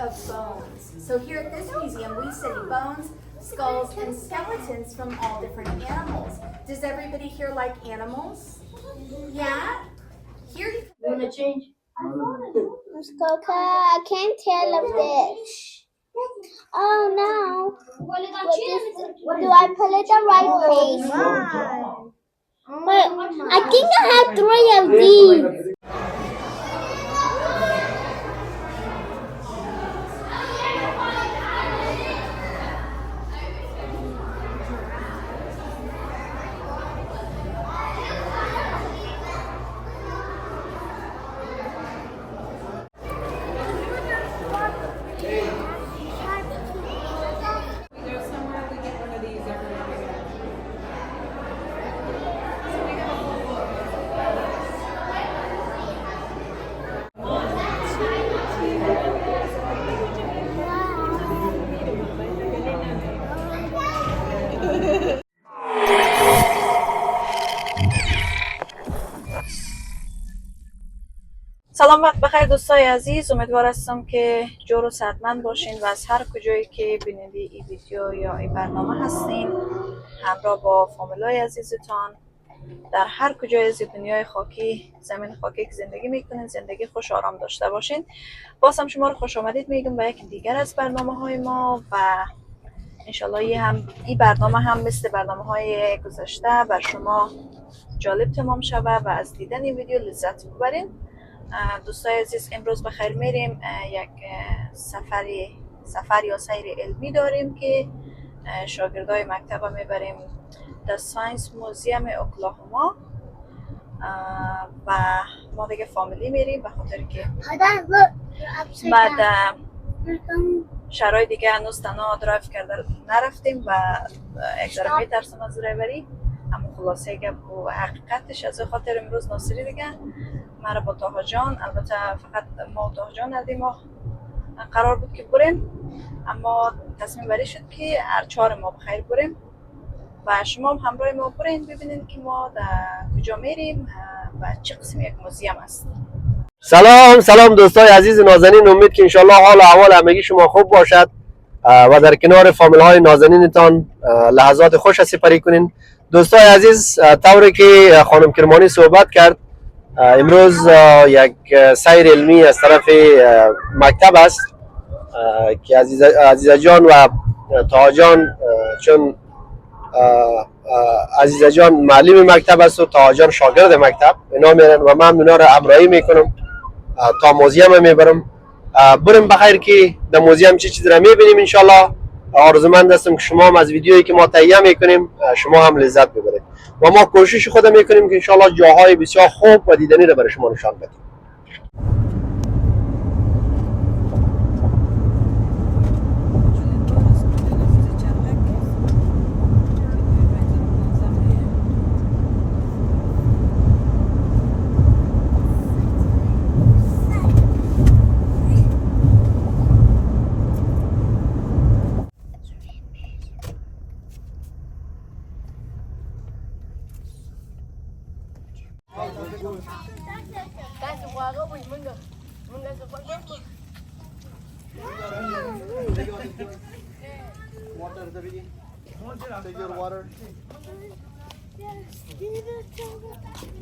of bones. So here at this museum, we study bones, skulls, and skeletons from all different animals. Does everybody here like animals? Yeah? Here you want to change? Let's go, I can't tell a fish. Oh no. Do I put it the right place? But I think I have 3 of these. سلام وقت بخیر دوستای عزیز، امیدوار هستم که جور و صحتمند باشین و از هر کجایی که بیننده این ویدیو یا این برنامه هستین همراه با فامیلای عزیزتان در هر کجای از دنیای خاکی زمین خاکی که زندگی میکنین زندگی خوش آرام داشته باشین. باز هم شما رو خوش آمدید میگم به یک دیگر از برنامه های ما و انشالله این برنامه هم مثل برنامه های گذشته بر شما جالب تمام شوه و از دیدن این ویدیو لذت ببرین. دوستای عزیز، امروز بخیر میریم یک سفر یا سیر علمی داریم که شاگردای مکتب میبریم در ساینس موزیم اکلاهما و ما دیگه فامیلی میریم به خاطر که بعد شرای دیگه هنوز تنها درایو کرده نرفتیم و یک ذره میترسم از درایوری، اما خلاصه گپ و حقیقتش از خاطر امروز ناصری دیگه مرا با طاها جان، البته فقط ما و طاها جان ندیم ما قرار بود که بریم، اما تصمیم بری شد که هر 4 ما بخیر بریم و شما هم همراه ما برین ببینید که ما در کجا میریم و چه قسم یک موزیم است. سلام دوستای عزیز نازنین، امید که انشالله حال و احوال همگی شما خوب باشد و در کنار فامیل های نازنینتان لحظات خوش سپری کنین. دوستای عزیز، طوری که خانم کرمانی صحبت کرد، امروز یک سیر علمی از طرف مکتب است که عزیزه جان و طاها جان، چون عزیزه جان معلم مکتب است و طاها جان شاگرد مکتب، اینا میرن و من اونا را همراهی میکنم تا موزیم میبرم. بریم بخیر که در موزیم چه چیزی را میبینیم. انشالله آرزومند هستم که شما هم از ویدیویی که ما تهیه میکنیم شما هم لذت ببرید و ما کوشش خود میکنیم که انشالله جاهای بسیار خوب و دیدنی را برای شما نشان بدیم.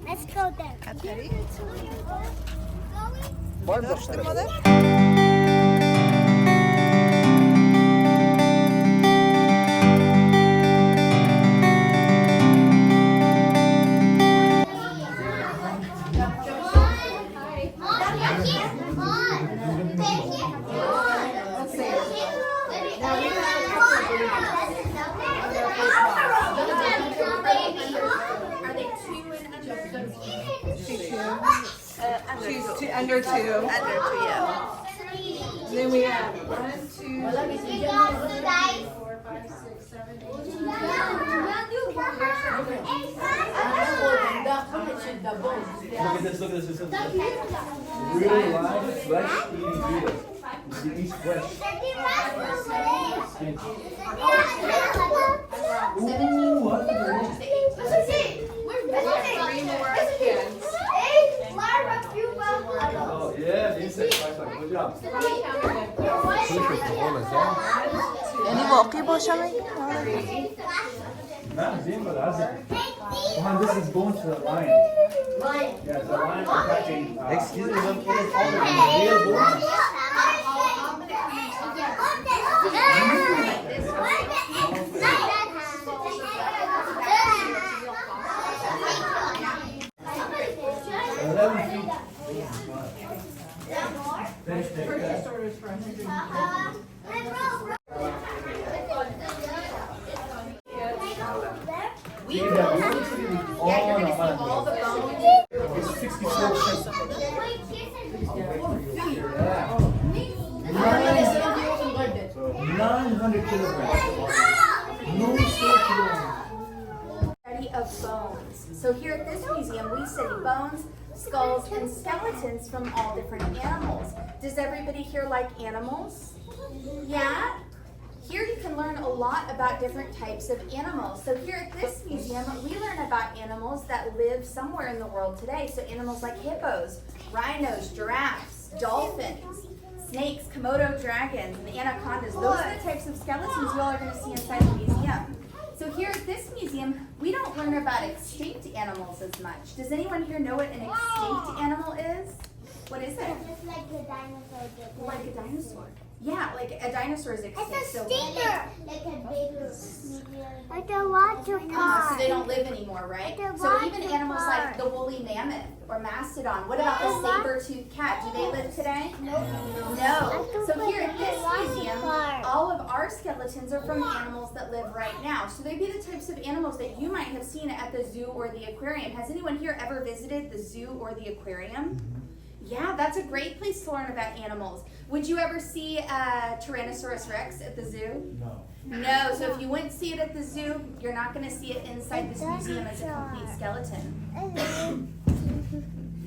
Let's go there. Under two, yeah. Then we have 1, 2, 3, 4, 5, 6, 7, 8, 9. Look at this. Really live, fresh eating beer. Eat fresh. Ooh, what the Oh, yeah, the insect flashlight. Good job. یعنی واقعی باشه میگی؟ This is going to the line. Yeah, the line attaching. Excuse me, what is all the real boards? All the bones. It's 64 cents. 900 kilograms. No Study of bones. So here at this museum, we study bones, skulls, and skeletons from all different animals. Does everybody here like animals? Yeah? Here you can learn a lot about different types of animals. So here at this museum, we learn about animals that live somewhere in the world today. So animals like hippos, rhinos, giraffes, dolphins, snakes, Komodo dragons, and anacondas. Those are the types of skeletons you all are going to see inside the museum. So here at this museum, we don't learn about extinct animals as much. Does anyone here know what an extinct animal is? What is it? Just like the dinosaur. Like a dinosaur. Yeah, like a dinosaur is extinct. It's a so stinger. Like a bigger. Like a water so they don't live anymore, right? So even animals like the woolly mammoth or mastodon. What about the saber-toothed cat? Do they live today? No. So here at this museum, all of our skeletons are from animals that live right now. So they'd be the types of animals that you might have seen at the zoo or the aquarium. Has anyone here ever visited the zoo or the aquarium? Yeah, that's a great place to learn about animals. Would you ever see a Tyrannosaurus Rex at the zoo? No. No, so if you wouldn't see it at the zoo, you're not going to see it inside this museum as a complete skeleton.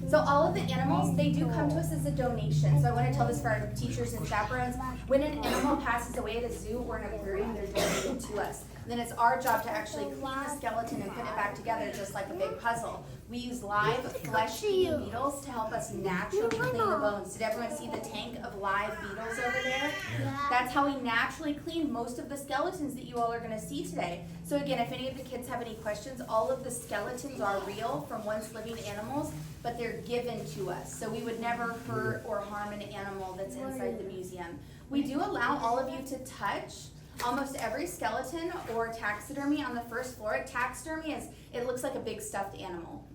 So all of the animals, they do come to us as a donation. So I want to tell this for our teachers and chaperones. When an animal passes away at a zoo or an aquarium, they're donated to us. Then it's our job to actually clean the skeleton and put it back together just like a big puzzle. We use live flesh-eating beetles to help us naturally clean the bones. Did everyone see the tank of live beetles over there? That's how we naturally clean most of the skeletons that you all are going to see today. So again, if any of the kids have any questions, all of the skeletons are real from once living animals, but they're given to us. So we would never hurt or harm an animal that's inside the museum. We do allow all of you to touch almost every skeleton or taxidermy on the first floor. Taxidermy is, it looks like a big stuffed animal.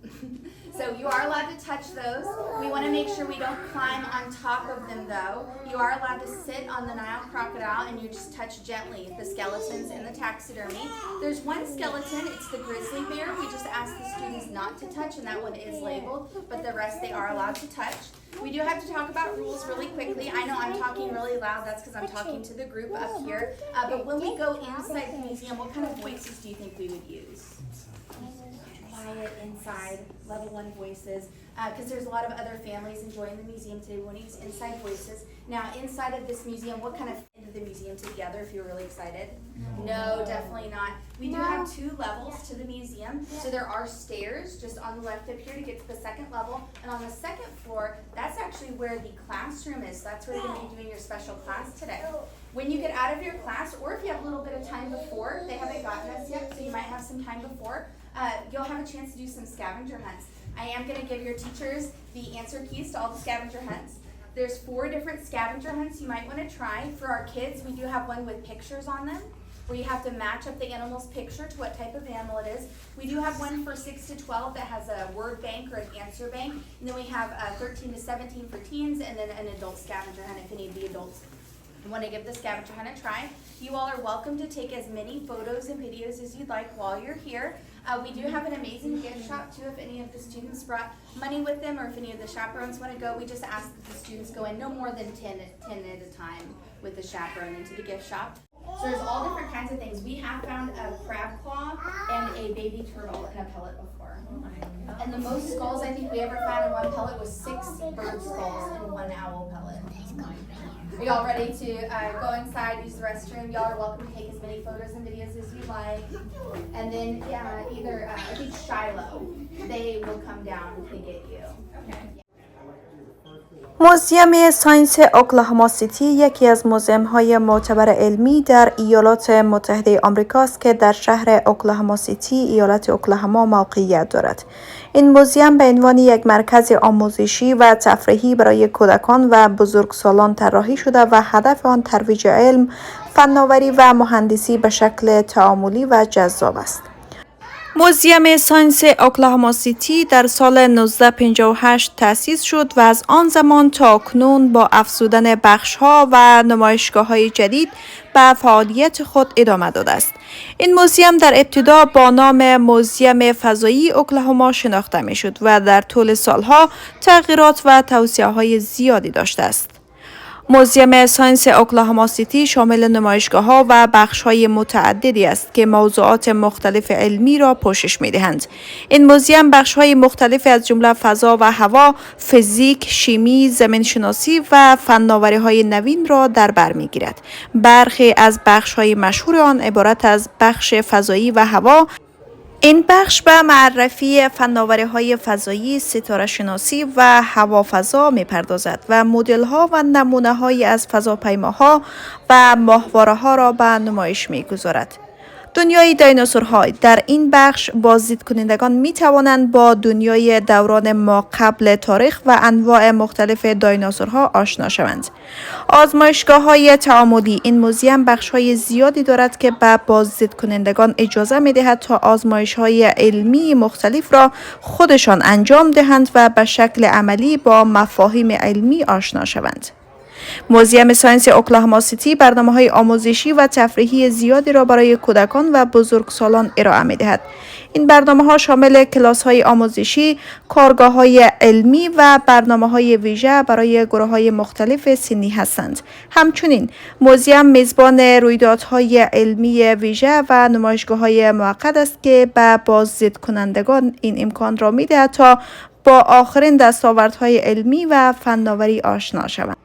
So you are allowed to touch those. We want to make sure we don't climb on top of them though. You are allowed to sit on the Nile crocodile and you just touch gently the skeletons in the taxidermy. There's one skeleton, it's the grizzly bear. We just ask the students not to touch, and that one is labeled, but the rest they are allowed to touch. We do have to talk about rules really quickly. I know I'm talking really loud, that's because I'm talking to the group up here. But when we go inside the museum, what kind of voices do you think we would use? Quiet, inside, level 1 voices. Because there's a lot of other families enjoying the museum today. We want to use inside voices. Now, inside of this museum, what kind of into the museum together if you're really excited? No, definitely not. We do have 2 levels to the museum. So there are stairs just on the left up here to get to the 2nd level. And on the 2nd floor, that's actually where the classroom is. So that's where you're going to be doing your special class today. When you get out of your class, or if you have a little bit of time before, they haven't gotten us yet, so you might have some time before, you'll have a chance to do some scavenger hunts. I am going to give your teachers the answer keys to all the scavenger hunts. There's 4 different scavenger hunts you might want to try. For our kids, we do have one with pictures on them, where you have to match up the animal's picture to what type of animal it is. We do have one for 6 to 12 that has a word bank or an answer bank. And then we have 13 to 17 for teens, and then an adult scavenger hunt if any of the adults want to give the scavenger hunt a try. You all are welcome to take as many photos and videos as you'd like while you're here. We do have an amazing gift shop too if any of the students brought money with them, or if any of the chaperones want to go. We just ask that the students go in no more than 10 at a time with the chaperone into the gift shop. So there's all different kinds of things. We have found a crab claw and a baby turtle in a pellet before. And the most skulls I think we ever found in one pellet was 6 bird skulls in 1 owl pellet. Are y'all ready to go inside, use the restroom? Y'all are welcome to take as many photos and videos as you like. And then either, I think Shiloh, they will come down to get you. Okay. موزیم ساینس اکلاهماسیتی یکی از موزیم‌های معتبر علمی در ایالات متحده آمریکا است که در شهر اوکلاهماسیتی، ایالت اکلاهما موقعیت دارد. این موزیم به عنوان یک مرکز آموزشی و تفریحی برای کودکان و بزرگسالان طراحی شده و هدف آن ترویج علم، فناوری و مهندسی به شکل تعاملی و جذاب است. موزیم ساینس اکلاهماسیتی در سال 1958 تأسیس شد و از آن زمان تا اکنون با افزودن بخش‌ها و نمایشگاه‌های جدید به فعالیت خود ادامه داده است. این موزیم در ابتدا با نام موزیم فضایی اکلاهما شناخته می‌شد و در طول سالها تغییرات و توسعه‌های زیادی داشته است. موزیم ساینس اکلاهماسیتی شامل نمایشگاه‌ها و بخش‌های متعددی است که موضوعات مختلف علمی را پوشش می‌دهند. این موزیم بخش‌های مختلفی از جمله فضا و هوا، فیزیک، شیمی، زمین‌شناسی و فناوری‌های نوین را در بر می‌گیرد. برخی از بخش‌های مشهور آن عبارت از بخش فضایی و هوا. این بخش به معرفی فناوری‌های فضایی، ستاره‌شناسی و هوافضا می‌پردازد و مدل‌ها و نمونه‌هایی از فضاپیماها و ماهواره‌ها را به نمایش می‌گذارد. دنیای دایناسورها در این بخش بازدید کنندگان می توانند با دنیای دوران ما قبل تاریخ و انواع مختلف دایناسورها آشنا شوند. آزمایشگاه‌های تعاملی این موزیم بخش‌های زیادی دارد که به بازدید کنندگان اجازه می دهد تا آزمایش‌های علمی مختلف را خودشان انجام دهند و به شکل عملی با مفاهیم علمی آشنا شوند. موزیم ساینس اکلاهماسیتی برنامه‌های آموزشی و تفریحی زیادی را برای کودکان و بزرگسالان ارائه می‌دهد. این برنامه‌ها شامل کلاس‌های آموزشی، کارگاه‌های علمی و برنامه‌های ویژه برای گروه‌های مختلف سنی هستند. همچنین موزیم میزبان رویدادهای علمی ویژه و نمایشگاه‌های موقت است که به بازدید کنندگان این امکان را می‌دهد تا با آخرین دستاوردهای علمی و فناوری آشنا شوند.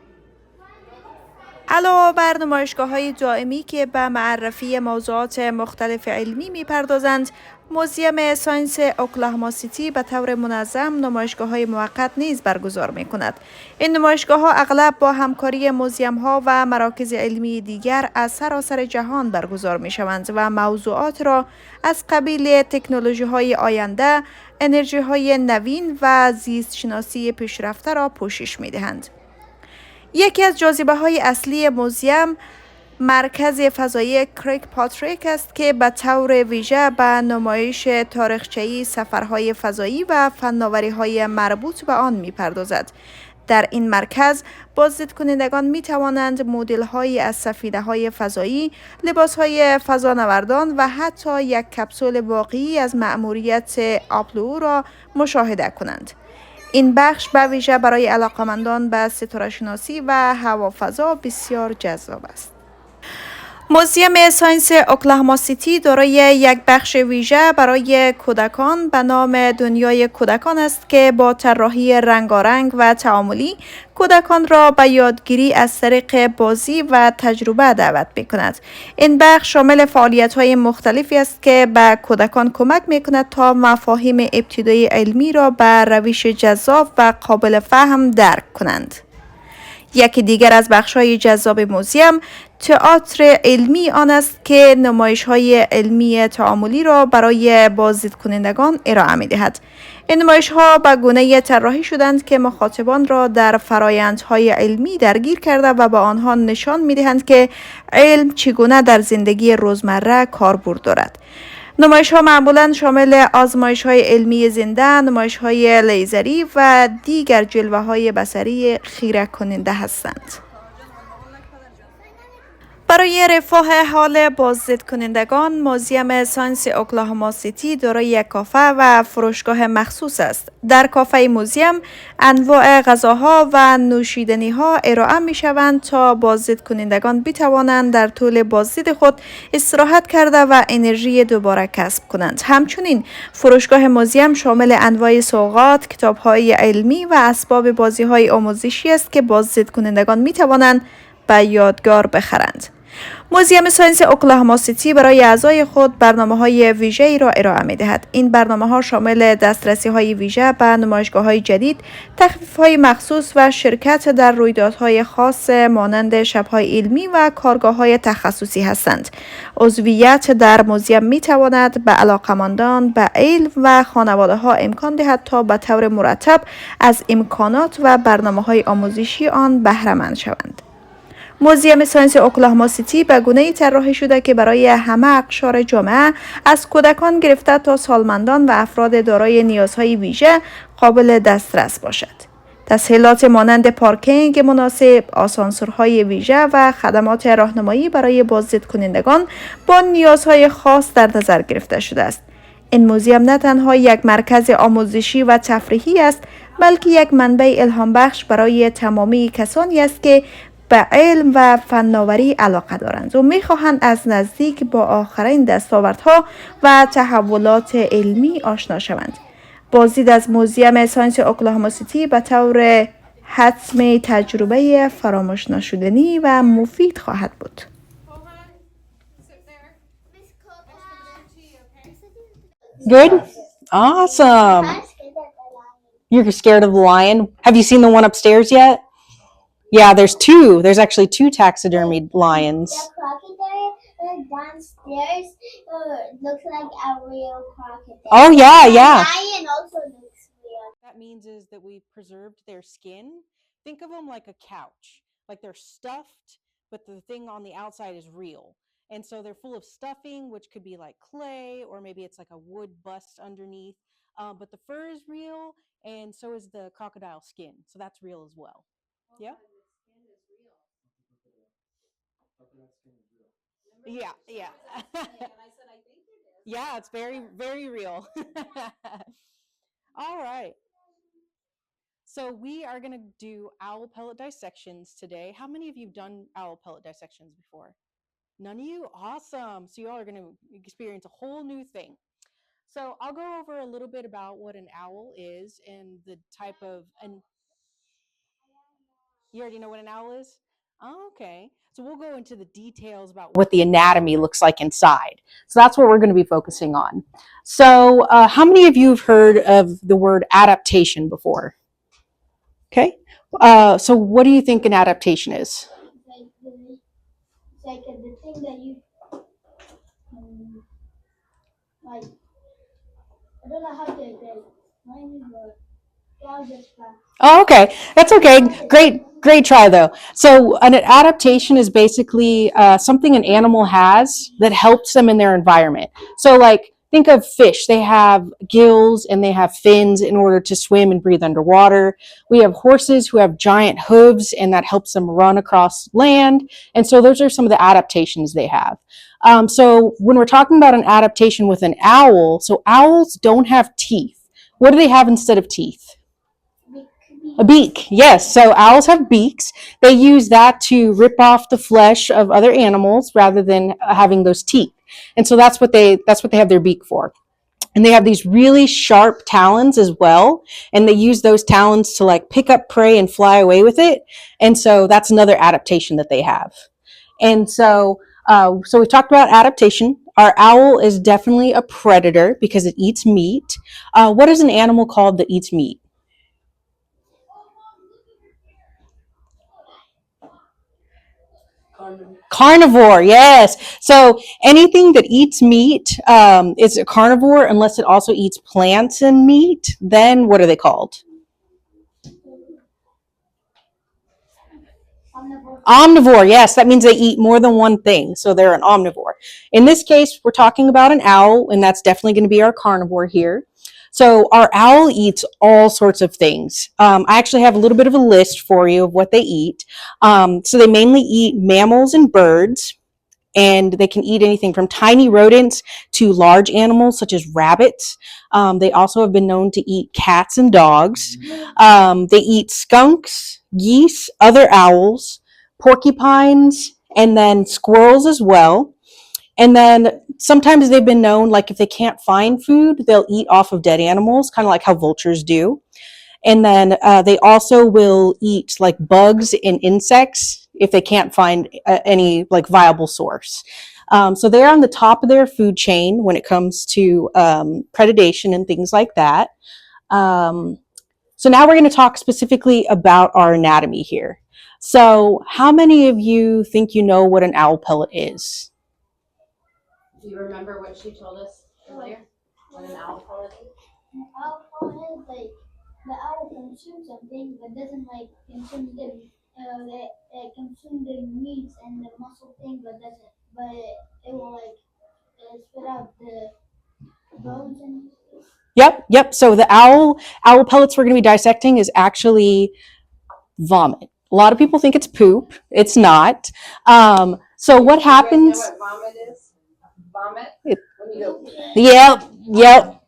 علاوه بر نمایشگاه‌های دائمی که به معرفی موضوعات مختلف علمی می‌پردازند، موزیم ساینس اکلاهماسیتی به طور منظم نمایشگاه‌های موقت نیز برگزار می‌کند. این نمایشگاه‌ها اغلب با همکاری موزیم‌ها و مراکز علمی دیگر از سراسر جهان برگزار می‌شوند و موضوعات را از قبیل تکنولوژی‌های آینده، انرژی‌های نوین و زیست‌شناسی پیشرفته را پوشش می‌دهند. یکی از جاذبه‌های اصلی موزیم مرکز فضایی کریک پاتریک است که به طور ویژه به نمایش تاریخچه‌ای سفرهای فضایی و فناوری‌های مربوط به آن می‌پردازد. در این مرکز بازدید کنندگان می توانند مدل‌هایی از سفینه‌های فضایی، لباس‌های فضانوردان و حتی یک کپسول واقعی از مأموریت آپولو را مشاهده کنند. این بخش به ویژه برای علاقه‌مندان به ستاره‌شناسی و هوافضا بسیار جذاب است. موزیم ساینس اکلاهماسیتی دارای یک بخش ویژه برای کودکان به نام دنیای کودکان است که با طراحی رنگارنگ و تعاملی کودکان را به یادگیری از طریق بازی و تجربه دعوت می‌کند. این بخش شامل فعالیت‌های مختلفی است که به کودکان کمک می‌کند تا مفاهیم ابتدایی علمی را به روش جذاب و قابل فهم درک کنند. یکی دیگر از بخش‌های جذاب موزیم تئاتر علمی آن است که نمایش‌های علمی تعاملی را برای بازدید کنندگان ارائه می‌دهد. این نمایش‌ها به گونه‌ای طراحی شدند که مخاطبان را در فرآیندهای علمی درگیر کرده و به آنها نشان می‌دهند که علم چگونه در زندگی روزمره کاربرد دارد. نمایش‌ها معمولاً شامل آزمایش‌های علمی زنده، نمایش‌های لیزری و دیگر جلوه‌های بصری خیره کننده هستند. برای رفاه حال بازدید کنندگان، موزیم ساینس اکلاهماسیتی دارای یک کافه و فروشگاه مخصوص است. در کافه موزیم انواع غذاها و نوشیدنی‌ها ارائه می‌شوند تا بازدید کنندگان بتوانند در طول بازدید خود استراحت کرده و انرژی دوباره کسب کنند. همچنین فروشگاه موزیم شامل انواع سوغات، کتاب‌های علمی و اسباب بازی‌های آموزشی است که بازدید کنندگان می‌توانند به یادگار بخرند. موزیم ساینس اوکلاهماسیتی برای اعضای خود برنامه‌های ویژه‌ای را ارائه می‌دهد. این برنامه‌ها شامل دسترسی‌های ویژه به نمایشگاه‌های جدید، تخفیف‌های مخصوص و شرکت در رویدادهای خاص مانند شب‌های علمی و کارگاه‌های تخصصی هستند. عضویت در موزیم می‌تواند به علاقه‌مندان به علم و خانواده‌ها امکان دهد تا به طور مرتب از امکانات و برنامه‌های آموزشی آن بهره‌مند شوند. موزیم ساینس اکلاهماسیتی به گونه‌ای طراحی شده که برای همه اقشار جامعه از کودکان گرفته تا سالمندان و افراد دارای نیازهای ویژه قابل دسترس باشد. تسهیلات مانند پارکینگ مناسب، آسانسورهای ویژه و خدمات راهنمایی برای بازدید کنندگان با نیازهای خاص در نظر گرفته شده است. این موزیم نه تنها یک مرکز آموزشی و تفریحی است، بلکه یک منبع الهام بخش برای تمامی کسانی است که به علم و فناوری علاقه دارند و می‌خواهند از نزدیک با آخرین دستاوردها و تحولات علمی آشنا شوند. بازدید از موزیم ساینس اکلاهماسیتی به طور حتمی تجربه فراموش نشدنی و مفید خواهد بود. Good? Awesome. You're scared of the lion? Have you seen the one upstairs yet? Yeah, there's two. There's actually two taxidermied lions. The crocodile downstairs looks like a real crocodile. Oh, yeah, yeah. The lion also looks real. That means is that we've preserved their skin. Think of them like a couch. Like they're stuffed, but the thing on the outside is real. And so they're full of stuffing, which could be like clay, or maybe it's like a wood bust underneath. But the fur is real, and so is the crocodile skin. So that's real as well. Yeah? Yeah, yeah. Yeah, it's very, very real. All right. So we are going to do owl pellet dissections today. How many of you have done owl pellet dissections before? None of you? Awesome. So you all are going to experience a whole new thing. So I'll go over a little bit about what an owl is and the type of, and you already know what an owl is? Oh, okay. So we'll go into the details about what the anatomy looks like inside. So that's what we're going to be focusing on. So how many of you have heard of the word adaptation before? Okay. So what do you think an adaptation is? It's like the thing that you like. I don't know how to explain. Mine is I'll just try. Oh, okay. That's okay. Great try though. So an adaptation is basically something an animal has that helps them in their environment. So like think of fish. They have gills and they have fins in order to swim and breathe underwater. We have horses who have giant hooves and that helps them run across land. And so those are some of the adaptations they have. So when we're talking about an adaptation with an owl, so owls don't have teeth. What do they have instead of teeth? A beak, yes. So owls have beaks. They use that to rip off the flesh of other animals rather than having those teeth. And so that's what they have their beak for. And they have these really sharp talons as well. And they use those talons to like pick up prey and fly away with it. And so that's another adaptation that they have. And so we talked about adaptation. Our owl is definitely a predator because it eats meat. What is an animal called that eats meat? Carnivore, yes. So anything that eats meat is a carnivore unless it also eats plants and meat. Then what are they called? Omnivore, yes. That means they eat more than one thing. So they're an omnivore. In this case, we're talking about an owl, and that's definitely going to be our carnivore here. So our owl eats all sorts of things. I actually have a little bit of a list for you of what they eat. So they mainly eat mammals and birds, and they can eat anything from tiny rodents to large animals such as rabbits. They also have been known to eat cats and dogs. They eat skunks, geese, other owls, porcupines, and then squirrels as well. And then sometimes they've been known, like if they can't find food, they'll eat off of dead animals, kind of like how vultures do. And then they also will eat like bugs and insects if they can't find any like viable source. So they're on the top of their food chain when it comes to predation and things like that. So now we're going to talk specifically about our anatomy here. So how many of you think you know what an owl pellet is? Do you remember what she told us earlier? What an owl pellet is? An owl pellet is like the owl consumes something but doesn't like consume the it consumes the meats and the muscle thing but it will like spit out the bones and Yep. So the owl pellets we're going to be dissecting is actually vomit. A lot of people think it's poop. It's not. So what happens? You guys know what vomit is? Vomit? When you go, Yep.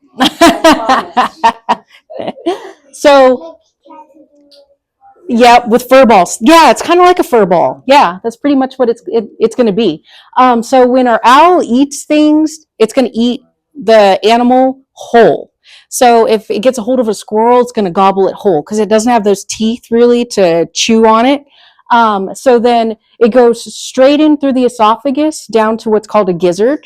So, yeah, with fur balls. Yeah, it's kind of like a fur ball. Yeah, that's pretty much what it's going to be. So when our owl eats things, it's going to eat the animal whole. So if it gets a hold of a squirrel, it's going to gobble it whole because it doesn't have those teeth really to chew on it. So then it goes straight in through the esophagus down to what's called a gizzard.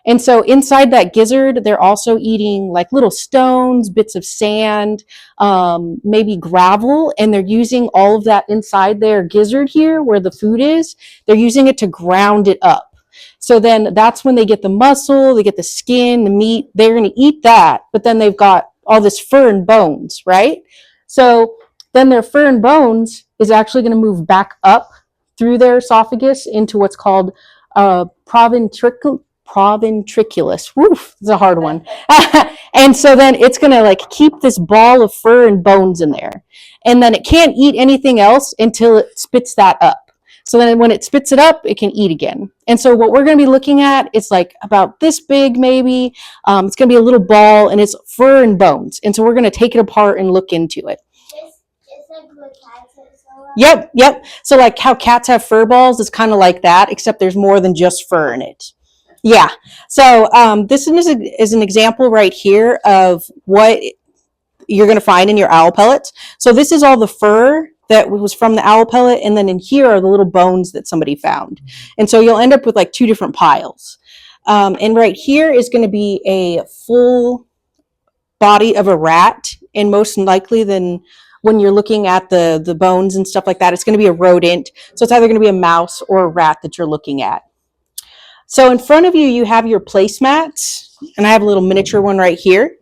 And so inside that gizzard, they're also eating like little stones, bits of sand, maybe gravel, and they're using all of that inside their gizzard here where the food is. They're using it to ground it up. So then that's when they get the muscle, they get the skin, the meat, they're going to eat that, but then they've got all this fur and bones, right? So then their fur and bones is actually going to move back up through their esophagus into what's called proventriculus. Woof, it's a hard one. And so then it's going to like keep this ball of fur and bones in there. And then it can't eat anything else until it spits that up. So then when it spits it up, it can eat again. And so what we're going to be looking at is like about this big maybe. It's going to be a little ball and it's fur and bones. And so we're going to take it apart and look into it. it's like what cats are. Yep. So like how cats have fur balls, it's kind of like that, except there's more than just fur in it. Yeah. So this is an example right here of what you're going to find in your owl pellets. So this is all the fur that was from the owl pellet, and then in here are the little bones that somebody found. And so you'll end up with like two different piles. And right here is going to be a full body of a rat, and most likely then when you're looking at the bones and stuff like that, it's going to be a rodent. So it's either going to be a mouse or a rat that you're looking at. So in front of you, you have your placemats, and I have a little miniature one right here.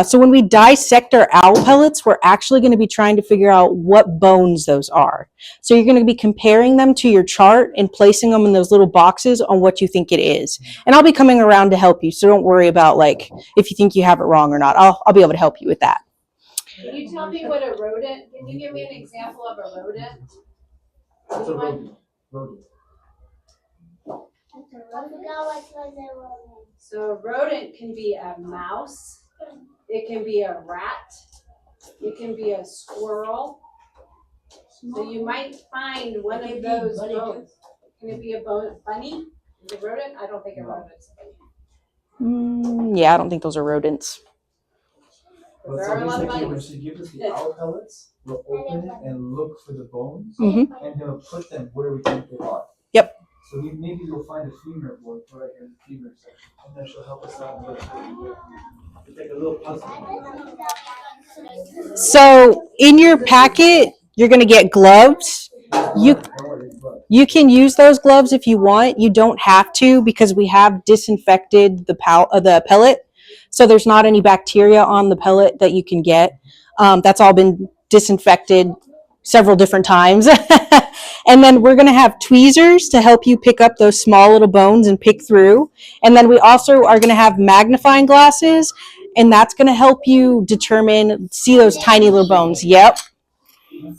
So when we dissect our owl pellets, we're actually going to be trying to figure out what bones those are. So you're going to be comparing them to your chart and placing them in those little boxes on what you think it is. And I'll be coming around to help you, so don't worry about like if you think you have it wrong or not. I'll be able to help you with that. Can you tell me what a rodent? Can you give me an example of a rodent? What's a rodent? So a rodent can be a mouse, it can be a rat, it can be a squirrel. So you might find one of those bones. Can it be a bunny? Is it a rodent? I don't think a rodent's a bunny. Yeah, I don't think those are rodents. But There so are a lot of basically, when bunnies. she gives us the owl pellets, we'll open it and look for the bones, Mhm. and he'll put them where we think they are. Yep. So maybe you'll find a femur bone right here in the femur section, and then she'll help us out with it's like a little puzzle. So in your packet, you're going to get gloves. You can use those gloves if you want. You don't have to because we have disinfected the pellet. So there's not any bacteria on the pellet that you can get. That's all been disinfected several different times. And then we're going to have tweezers to help you pick up those small little bones and pick through. And then we also are going to have magnifying glasses, and that's going to help you see those tiny little bones. Yep.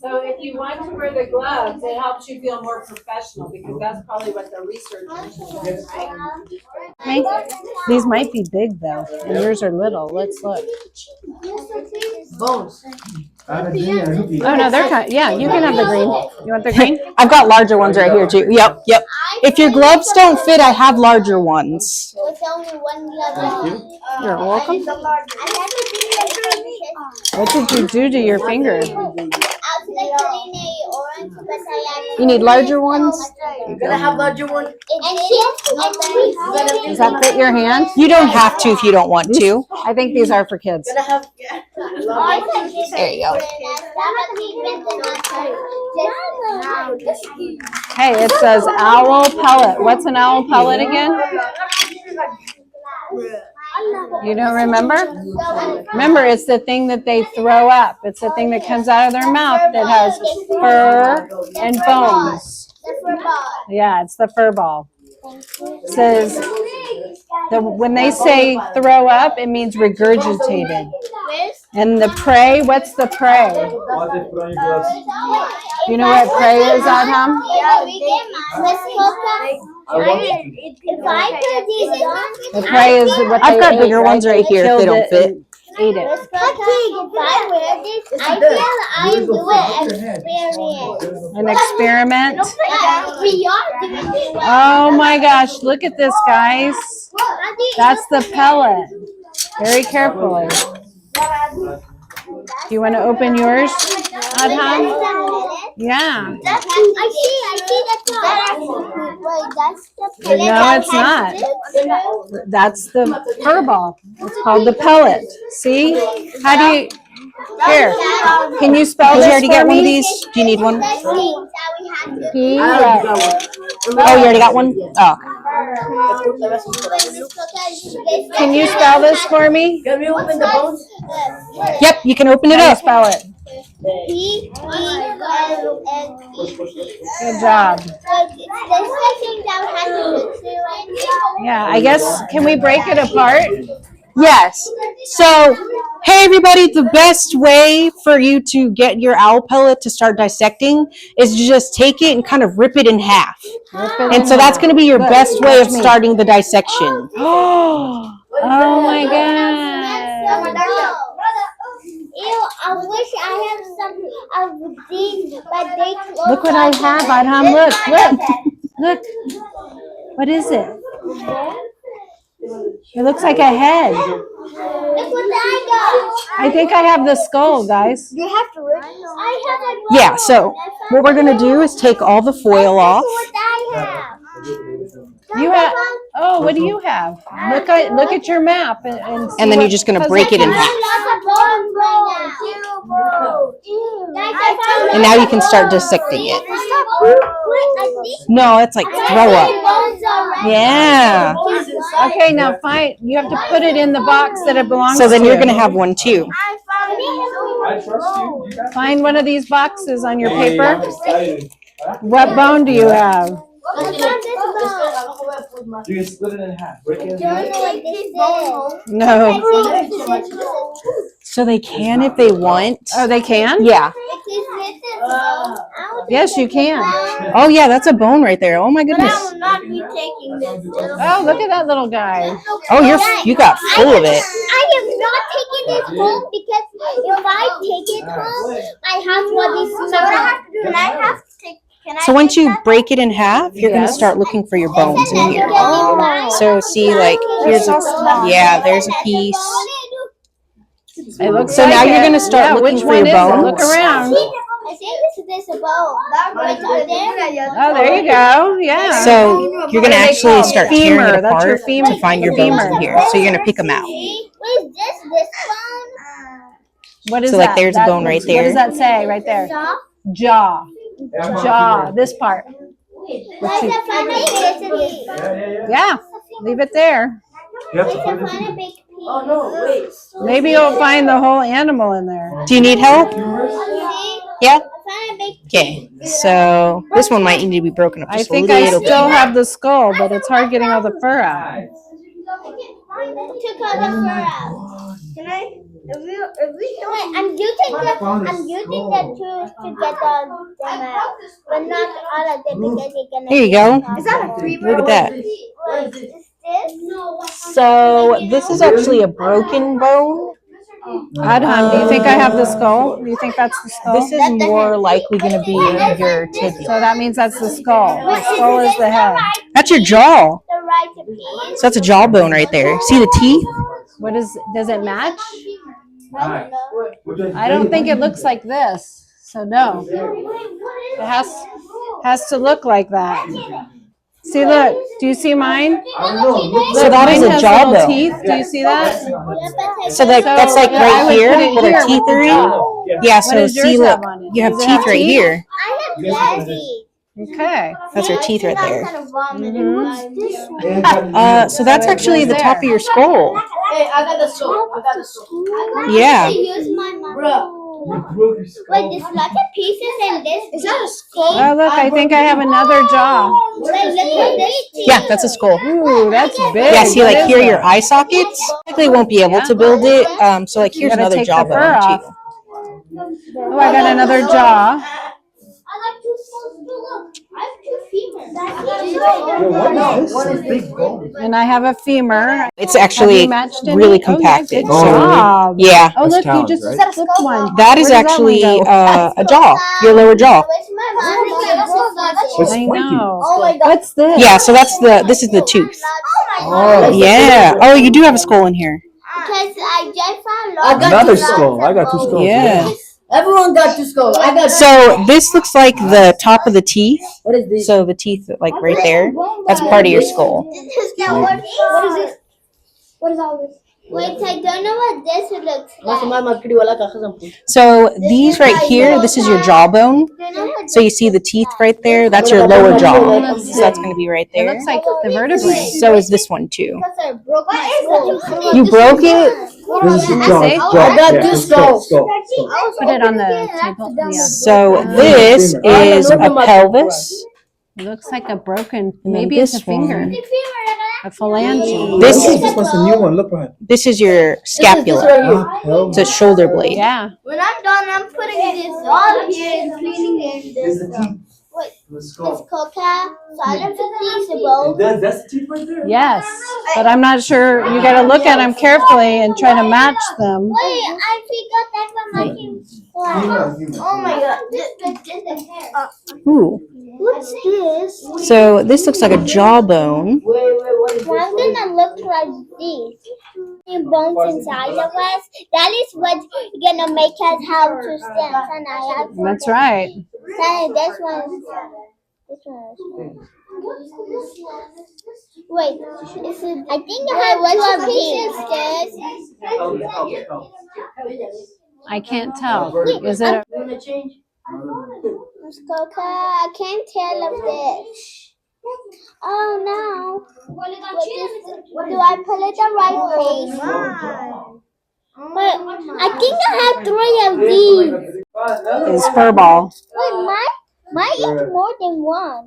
So if you want to wear the gloves, it helps you feel more professional because that's probably what the researchers do, right? These might be big though, and yours are little. Let's look. Bones. Oh no, they're kind. Yeah, you can have the green. You want the green? I've got larger ones right here too. Yep. If your gloves don't fit, I have larger ones. With only one glove. You're welcome. I What did you do to your finger? was like putting a orange You need larger ones? You're gonna have larger one. Does that fit your hand? You don't have to if you don't want to. I think these are for kids. Gonna have There you go. Hey, it says owl pellet. What's an owl pellet again? You don't remember? Remember, it's the thing that they throw up. It's the thing that comes out of their mouth that has fur and bones. Yeah, it's the fur ball. It says when they say throw up, it means regurgitated. And the prey, what's the prey? You know what prey is, Adham? The prey is what I've got they bigger ate, ones right here if they Killed don't it fit. and ate it. An experiment. Oh my gosh, look at this, guys. That's the pellet. Very carefully. Do you want to open yours, Adham? Yeah. No, it's not. That's the fur ball. It's called the pellet. See? How do you... Here. Can you spell Did this you already for get one of me? these? Do you need one? P. Oh, you already got one? Oh, Can you spell this for me? Can we open the bones? okay. Yep, you can open it How do you up. spell it? Good job. Yeah, I guess, can we break it apart? Yes. So, hey everybody, the best way for you to get your owl pellet to start dissecting is to just take it and kind of rip it in half. And so that's going to be your best way of starting the dissection. Oh my God. Ew, I wish I have some of these, but they close. Look what I have, Adham. Look. What is it? It looks like a head. Look what I got. I think I have the skull, guys. You have to rip. I have a Yeah, so what we're going to do is take all the foil off. what I have. You have, oh, what do you have? Look at your map and see And then what- you're just going to break it in half. And now you can start dissecting it. No, it's like throw up. Yeah. Okay, now you have to put it in the box that it belongs to. So then you're going to have one too. I trust you. You got Find one of these boxes on your Hey, paper. I'm excited. What bone do you have? You can split it in half. Break it in half. No. So they can if they want. Oh, they can? Yeah. Yes, you can. Oh yeah, that's a bone right there. Oh my goodness. not be taking this. Oh, look at that little guy. Oh, you got full of it. I am not taking this home because if I take it home, I have to be. So what I have to do is I have to take. So once you break it in half, you're going to start looking for your bones in here. So see, like, here's a, yeah, there's a piece. It looks So like now it. you're going to start Yeah, looking which for one your is it? bones. Look around. I think this is a bowl. Oh, there you go. Yeah. So you're going to actually start tearing Femur, it that's your apart femur. to find your bones in here. So you're going to pick them out. What is this? This bone? What is So, like, that? there's a bone right What there. does that say right there? Jaw? Jaw. This part. Let's find a big piece. Yeah. Leave it there. You have to put it Let's in. find a big piece. Oh no, wait. Maybe you'll find the whole animal in there. Do you need help? See? Yeah? Find a big Okay. So this one might need to be broken up I just a think I little still bit. have the skull, but it's hard getting all the fur out. took all the fur out. Can I? Wait, I'm using the tools to get all them out, but not all of them because you're gonna. Here you go. Is that a free? Look at that. Wait, is this? So this is actually a broken bone. Adham, do you think I have the skull? Do you think that's the skull? This is more likely going to be your tibia. So that means that's the skull. The skull is the head. That's your jaw. The right piece. So that's a jawbone right there. See the teeth? What is? Does it match? I don't know. I don't think it looks like this. So no. It has to look like that. See, look. Do you see mine? I don't know. Look, So that is Mine a has jaw little bone. teeth. Do you see that? So that's like yeah, I right would here put it where here our teeth with are the in. jaw. Yeah, What so does yours see, look, have on it? you have Does it teeth have right teeth? here. Okay. That's our teeth right there. Mm-hmm. So that's actually the top of your skull. Hey, I got the skull. I got the skull. Yeah. Use my Bruh. you broke your skull. Wait, there's lots of pieces in this. Is that a skull? Oh, look, I think I have another jaw. Wait, look at this. Yeah, that's a skull. Ooh, that's big. Yeah, see, What like is here, that? your eye sockets. Technically, won't be able to build it. So like here's gotta another take the fur jawbone off. too. Oh, I got another jaw. I like two skulls. Look, I have two femurs. Yo, what is this? Some big bone. And I have a femur. It's actually matched any? really Oh, yeah, compacted. good Oh, really? job. Yeah, Oh, That's look, talons, you just right? flipped one. that is Where did that one actually go? a jaw, your lower jaw. Where's my mom? It's I spiky. know. Oh my god. What's this? Yeah, so this is the tooth. Oh, Yeah. Oh, you do have a skull in here. Because I just found I got another two skull. I got two skulls. Yeah. Everyone got two skulls. I got. So this looks like the top of the teeth. What is this? So the teeth, like right there, that's part of your skull. What is this? What is all this? Wait, I don't know what this looks like. So these right here, this is your jawbone. So you see the teeth right there. That's your lower jaw. So that's going to be right It there. looks like the vertebrae. So is this one too. Because I broke my skull. You broke it. This is the Let me jaw. see. jaw. I got Yeah, two the skull, skulls. skull. Put it on the table. Yeah. So this is a pelvis. It looks like a broken, And then maybe it's a this one. finger. A phalange. This This one's a new one. Look behind. this is your This scapula. right here. It's a shoulder blade. Yeah. When I'm done, I'm putting this all here and cleaning it. This is the teeth. Wait, The this skull. coca, silent feasible. That's the teeth right there. Yes. But I'm not sure. You got to look at them carefully and try to match them. Wait, I forgot that one matching. Oh my god. This hair. Ooh. What's this? So this looks like a jawbone. What is One gonna look like this. Bones inside of us. That is what's gonna make us how to stand. That's right. This one. Wait, I think I have two of these. I can't tell. Is it a, You wanna change? Coca, I can't tell of this. Oh no. Do I put it the right place? But I think I have three of these. is fur ball? Wait, mine is more than one.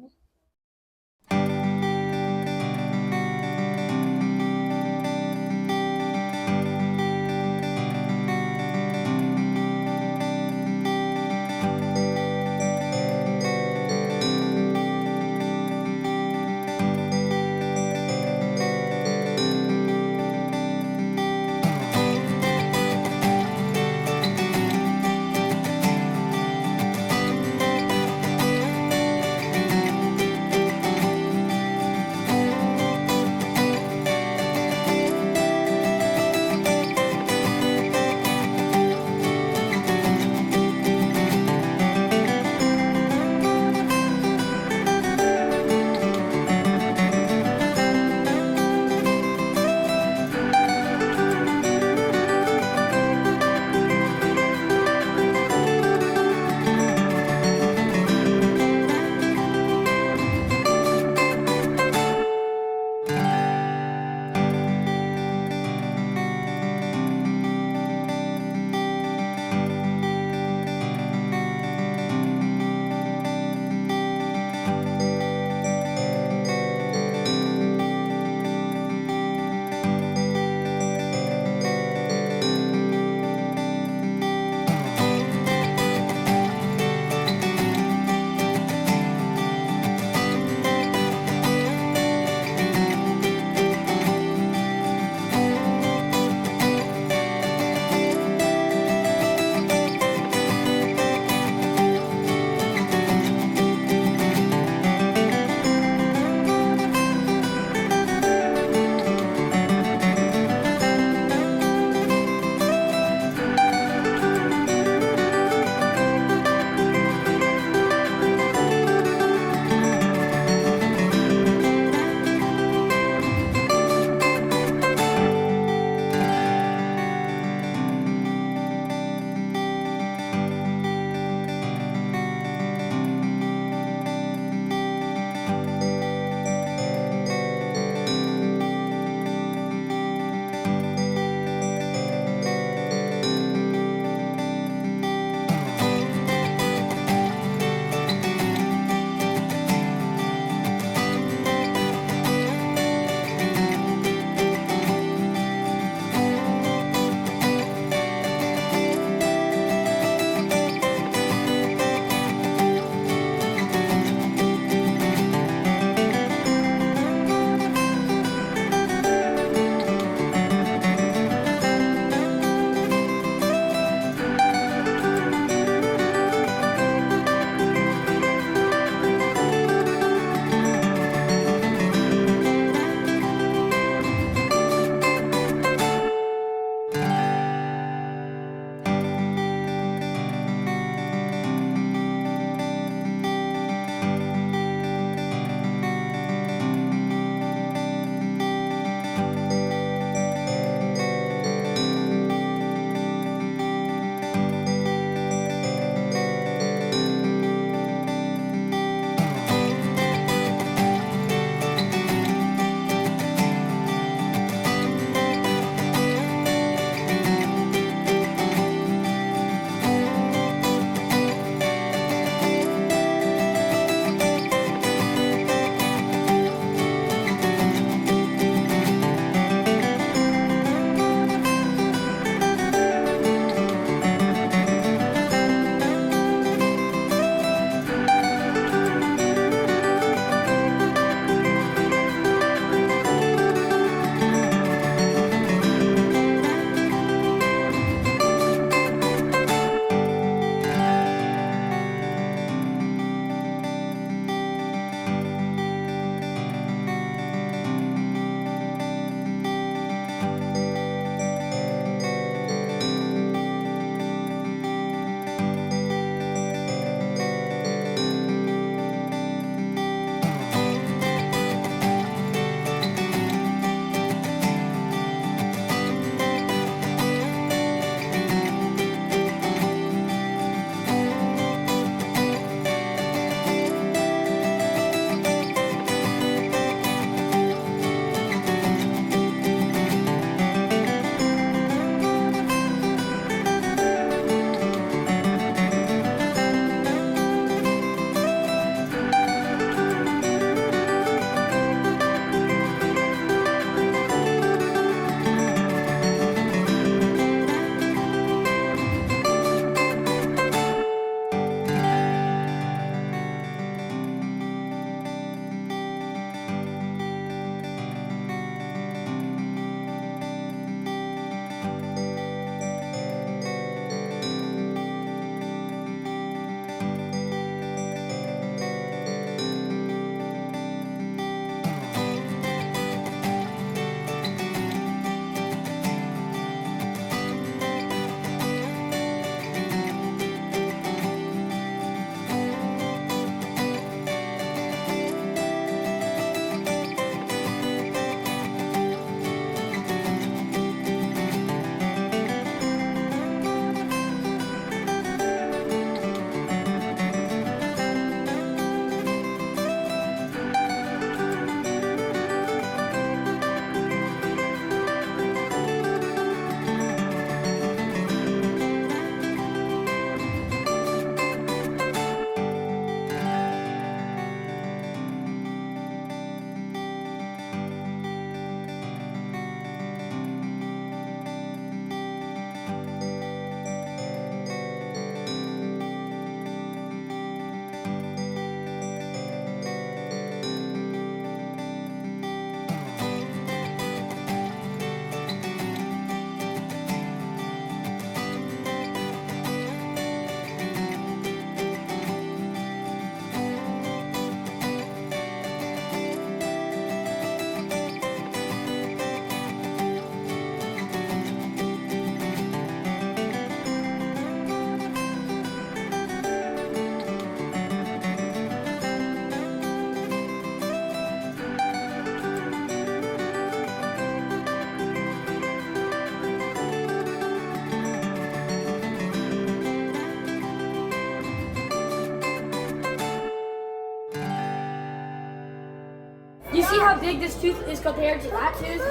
see how big this tooth is compared to that tooth?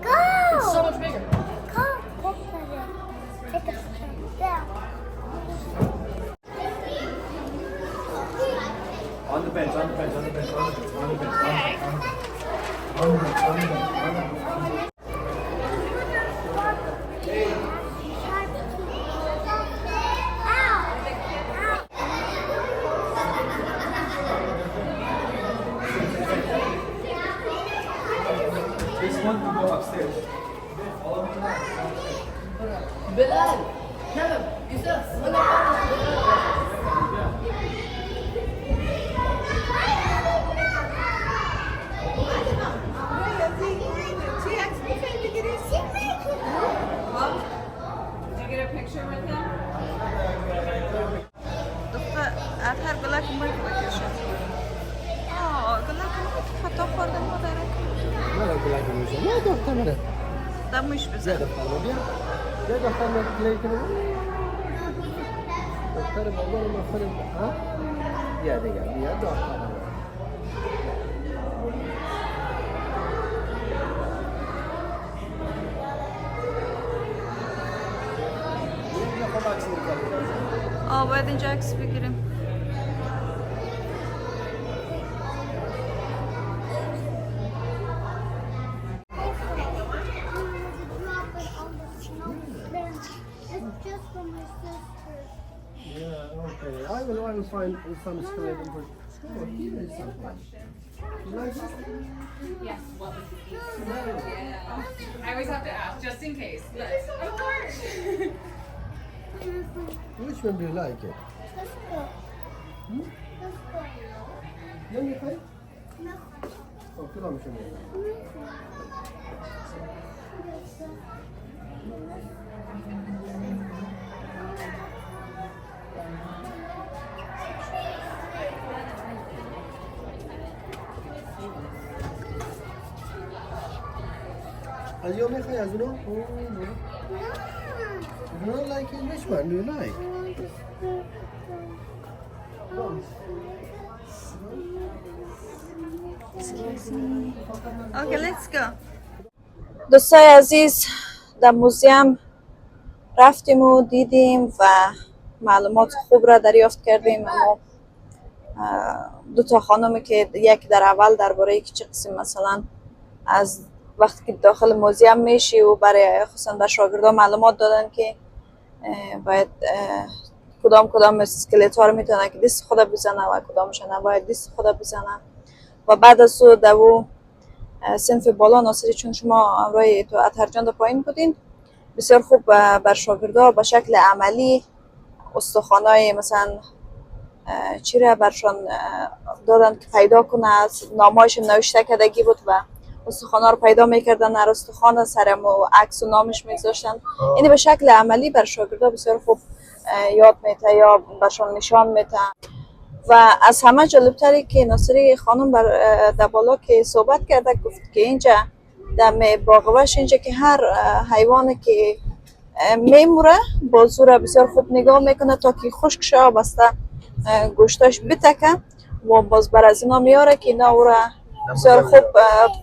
Go. It's so much bigger. Go. Take a picture. Down. On the bench, on the bench, on the bench, on the bench, on the bench, on the bench, on the bench. This one will go upstairs. Follow me. Bilal, Caleb, Yusuf, دختر هر گلک اومد بکشد. گلک خطا خورده مادرک. نه گلک میشه. نه دختر مره. دمش بزن. دختر بیا. بیا دختر مره پلی کنه. دختر بابا رو مخالف ها؟ بیا دیگه بیا دختر. باید اینجا عکس بگیریم. It's just for my sister. Yeah, okay. I will find some skeleton for. Oh, here is something. You like this? Yes. I always have to ask, just in case. Yes, of course. Which one do you like? It? Let's go. Hmm? Let's go. You like it? No. Oh, كلهم شو اليوم يا اخي ازنو You don't like it? Which one do you like? Okay, let's go. دوستای عزیز، در موزیم رفتیم و دیدیم و معلومات خوب را دریافت کردیم. اما دو تا خانمی که یک در اول درباره چه قسم مثلا از وقتی که داخل موزیم میشی و برای خصوصا بر شاگردان معلومات دادن که باید کدام اسکلت ها رو میتونه که دست خود بزنه و کدامش نباید دست خود بزنه. و بعد از او دو صنف بالا ناصری چون شما امرای تو اترجان در پایین بودین بسیار خوب بر شاگردا به شکل عملی استخوانای مثلا چی را برشان دادن که پیدا کنه. از نامهایش نوشته کردگی بود و استخوانا رو پیدا میکردن، هر استخوان سرم و عکس و نامش میگذاشتن. اینی به شکل عملی بر شاگردا بسیار خوب یاد میته یا برشان نشان میته. و از همه جالبتری که ناصری خانم در بالا که صحبت کرده گفت که اینجا در باغوش اینجا که هر حیوانی که میموره بازو را بسیار خوب نگاه میکنه تا که خشک شه بسته گوشتاش بتکه و باز بر از اینا میاره که اینا او را بسیار خوب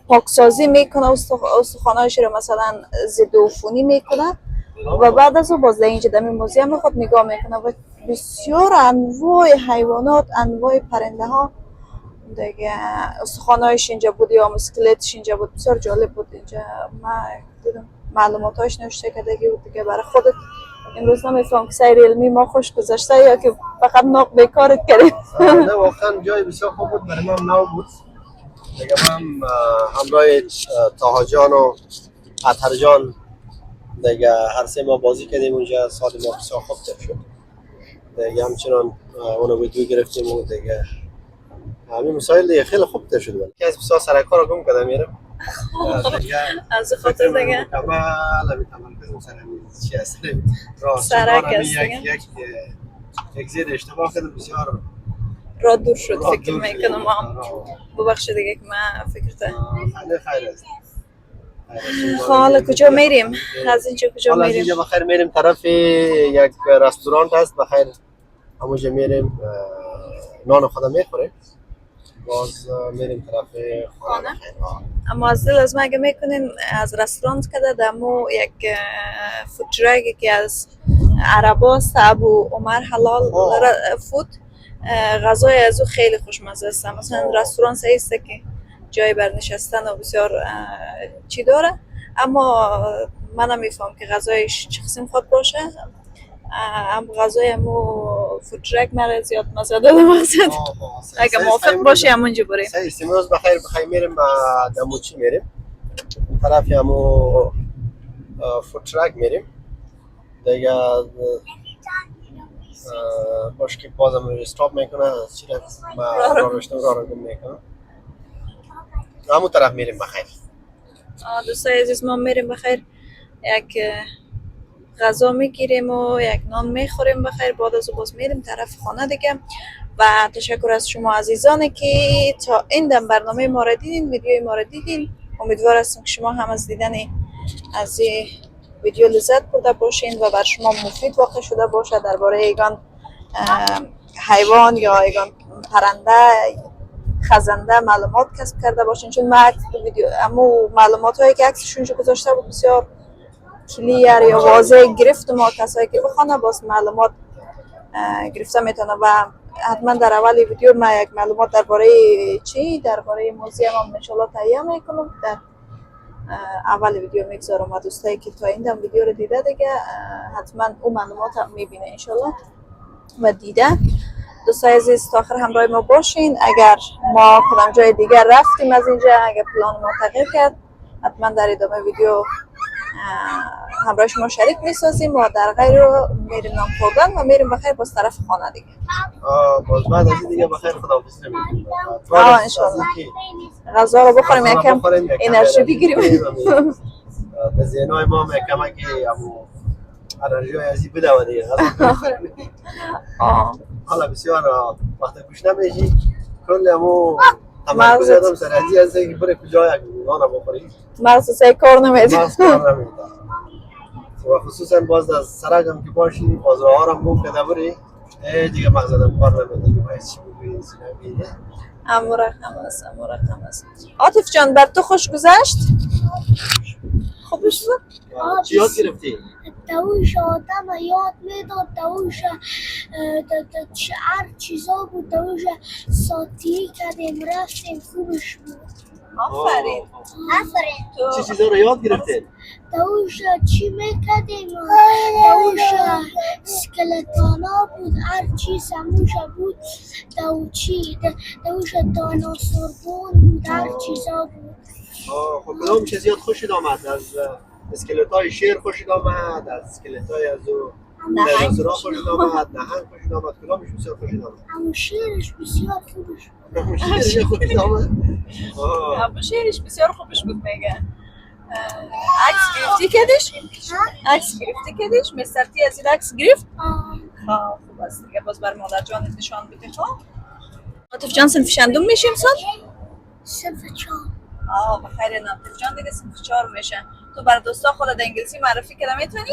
پاکسازی میکنه، استخوانایش رو مثلا ضد عفونی میکنه و بعد از او باز در اینجا در موزیم خود نگاه میکنه و بسیار انواع حیوانات، انواع پرنده ها دیگه استخوانایش اینجا بود یا اسکلتش اینجا بود. بسیار جالب بود. اینجا ما دیدم معلوماتاش نوشته کردگی بود دیگه برای خودت امروز نمیفهم که سیر علمی ما خوش گذشته یا که فقط ناق بیکارت کردیم. نه واقعا جای بسیار خوب بود، برای من نو بود دیگه. من همراه طاها جان و اطهر جان دیگه هر سه ما بازی کردیم اونجا. سال ما بسیار خوب تر شد دیگه. همچنان اونو ویدیو گرفتیم و دیگه همین مسائل دیگه خیلی خوب تر شد. که از بسیار سرکار رو گم کردم میرم از خاطر دیگه کمال میتمرکز سر چی هست سرک است یک زید اشتباه کردم بسیار را دور شد. فکر میکنم ببخشید دیگه که من فکرته خیر است. حالا کجا میریم؟ از اینجا کجا میریم؟ از اینجا بخیر میریم طرف یک رستوران هست بخیر همونجا میریم نان خودم میخوریم باز میریم طرف خانه. اما از دل از مگه میکنین از رستوران کده دمو یک فود ترک که از عرباست ابو عمر حلال فود غذای از او خیلی خوشمزه است. مثلا رستوران سایست که جای برنشستن و بسیار چی داره، اما منم میفهم که غذایش چه قسم خود باشه. اما غذای امو فود ترک مرا زیاد مزه داده مقصد. اگه موافق باشی همونجا بریم. صحیح سیمروز بخیر میریم دمو چی میریم طرف همو فود ترک میریم دیگه. باش که بازم استاپ میکنه چی راه رشتم راه رو میکنه همون طرف میریم بخیر. دوستای عزیز ما میریم بخیر، یک غذا میگیریم و یک نان میخوریم بخیر، بعد از باز میریم طرف خانه دیگه. و تشکر از شما عزیزانی که تا این دم برنامه ما را دیدین، ویدیوی ما را دیدین. امیدوار هستم که شما هم از دیدن از این ویدیو لذت برده باشین و بر شما مفید واقع شده باشه درباره ایگان حیوان یا ایگان پرنده خزنده معلومات کسب کرده باشین. چون من ویدیو اما معلومات هایی که عکسشون گذاشته بود بسیار کلیر یا واضح گرفت ما کسایی که بخونه باز معلومات گرفته میتونه. و حتما در اول ویدیو ما یک معلومات درباره موزیم هم انشالله تهیه میکنم، در اول ویدیو میگذارم و دوستایی که تا این دم ویدیو رو دیده دیگه حتما اون معلومات هم میبینه انشالله و دیده. دوستای عزیز تا آخر همراه ما باشین. اگر ما کدام جای دیگر رفتیم از اینجا، اگر پلان ما تغییر کرد، حتما در ادامه ویدیو همراه شما شریک میسازیم و در غیر رو میریم نام خوردن و میریم بخیر باز طرف خانه دیگه. باز بعد از این دیگه بخیر خداحافظی نمی‌کنیم. انشالله غذا رو بخوریم یکم انرژی بگیریم. به ذهنای ما یکم که انرژی ازی بده و دیگه حالا بسیار وقت گوش نمیشی کل همو تمرکز آدم سر ازی هسته که بره کجا یک نان بخوری مغز سعی کار نمیده و خصوصا باز از سرک هم که باشی بازرها هم گم کده بری دیگه مغز آدم کار نمیده باید چی بگویی نمیده. امورقم است. عاطف جان بر تو خوش گذشت؟ خوبش بود؟ چی یاد گرفتی؟ دوش آدم یاد میداد، دوش هر چیزا بود، دوش ساتی کردیم رفتیم خوبش بود. آفرین. چی چیزا رو یاد گرفتین؟ دوش چی میکردیم؟ دوش اسکلتانا بود، هر چیز هموشه بود. دوش داناسور بود، هر چیزا بود. خب کدام چیز یاد خوشت آمد؟ از اسکلتای شیر خوشت آمد؟ از اسکلتای از دیناسورها خوشت آمد؟ نهنگ خوشت آمد؟ کدامش بسیار خوشت آمد؟ همون شیرش بسیار خوبش بود. همون شیرش خوشت آمد؟ همون شیرش بسیار خوبش بود میگه. عکس گرفتی کدش؟ مسترتی از این عکس گرفت؟ خوب است دیگه باز بر مادر جان نشان بده. عاطف جان صنف چندم میشیم سال؟ صنف 4. بخیر عاطف جان دیگه صنف 4 میشه. تو برای دوستا خودت انگلیسی معرفی کنه میتونی؟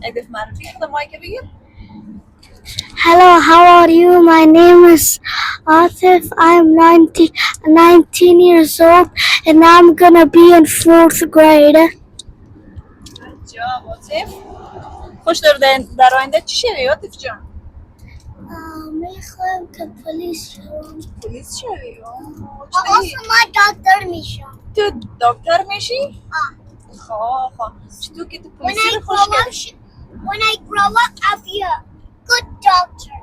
یک دفعه معرفی کنه مایک بگیر. Hello, how are you? My name is Atif. I'm 19 years old and I'm gonna be in 4th grade. جا عاطف خوش در آینده چی شوی عاطف جان؟ میخوام که پلیس شوم. پلیس شوی؟ من دکتر میشم. تو دکتر میشی؟ خواه چطور که تو پلیسی رو خوش کردی؟ When I grow up, I'll be a good doctor.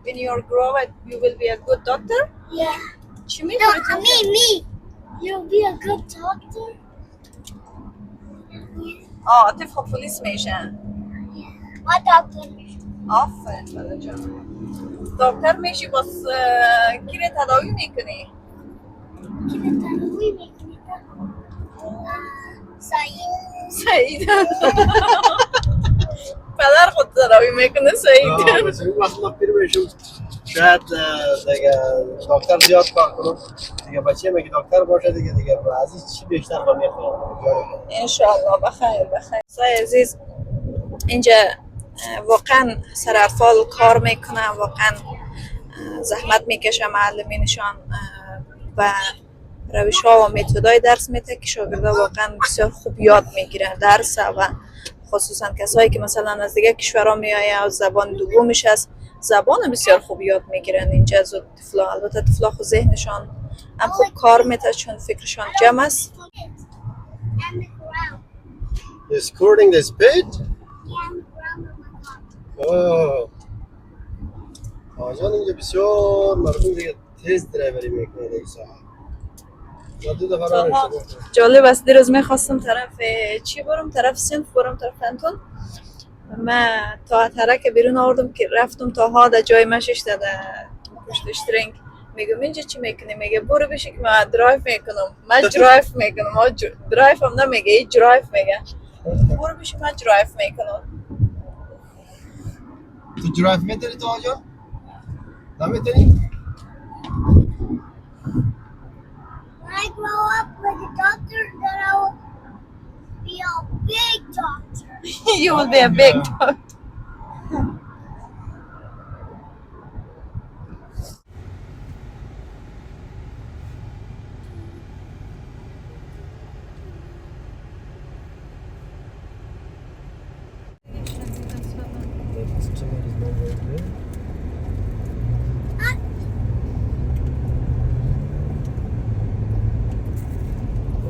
When you grow up, you will be a good doctor? Yeah. چی میخوری تو؟ Me. You'll be a good doctor? عاطف خب پلیس میشن. من دکتر میشم. آفرین بله جان. دکتر میشی باز کی رو تداوی میکنی؟ کی رو تداوی میکنی؟ سعید پدر خود تداوی میکنه سعید. مثلا وقت ما پیر بشم شاید دیگه دکتر زیاد کار کنم دیگه بچه میگه دکتر باشه دیگه از این چی بیشتر با میخوام انشاءالله بخیر. سای عزیز اینجا واقعا سرافال کار میکنه، واقعا زحمت میکشه معلمینشان و روش ها و متدای درس میده که شاگردا واقعا بسیار خوب یاد میگیرن درس و خصوصا کسایی که مثلا از دیگه کشورها میایه و زبان دومش از زبان بسیار خوب یاد میگیرن اینجا از طفلا. البته طفلا خود ذهنشان هم خوب کار میده چون فکرشان جمع است. Escorting the speed? آجان اینجا بسیار مردم دیگه تیز درایوری میکنه دیگه ساعت. جالب است دیروز میخواستم طرف چی برم، طرف سنف برم، طرف انتون من تا ترک بیرون آوردم که رفتم تا ها در جای مشش داده پشتش ترین. میگم اینجا چی میکنی؟ میگه برو بشی که من درایف میکنم. من درایف میکنم. درایف هم نمیگه، ای درایف میگه. برو بشی من درایف میکنم. تو درایف میتونی تو آجان؟ نمیتونی؟ When I grow up like a doctor, then I will be a big doctor. You will be a big doctor.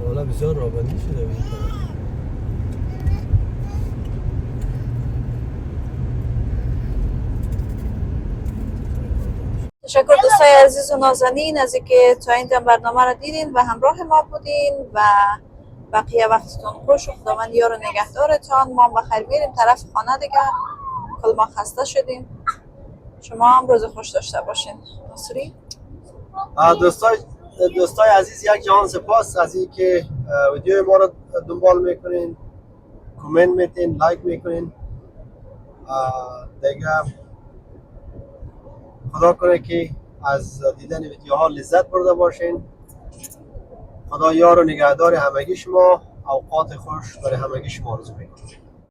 حالا بسیار رابندی شده این طرف. تشکر دوستای عزیز و نازنین از اینکه تا این برنامه را دیدین و همراه ما بودین و بقیه وقتتون خوش و خداوند یار و نگهدارتان. ما بخیر میریم طرف خانه دیگه، کل ما خسته شدیم. شما هم روز خوش داشته باشین. نصری دوستای عزیز یک جهان سپاس از اینکه ویدیو ما رو دنبال میکنین، کامنت میتین، لایک میکنین. دیگه خدا کنه که از دیدن ویدیوها لذت برده باشین. خدا یار و نگهدار همگی شما، اوقات خوش برای همگی شما آرزو میکنم.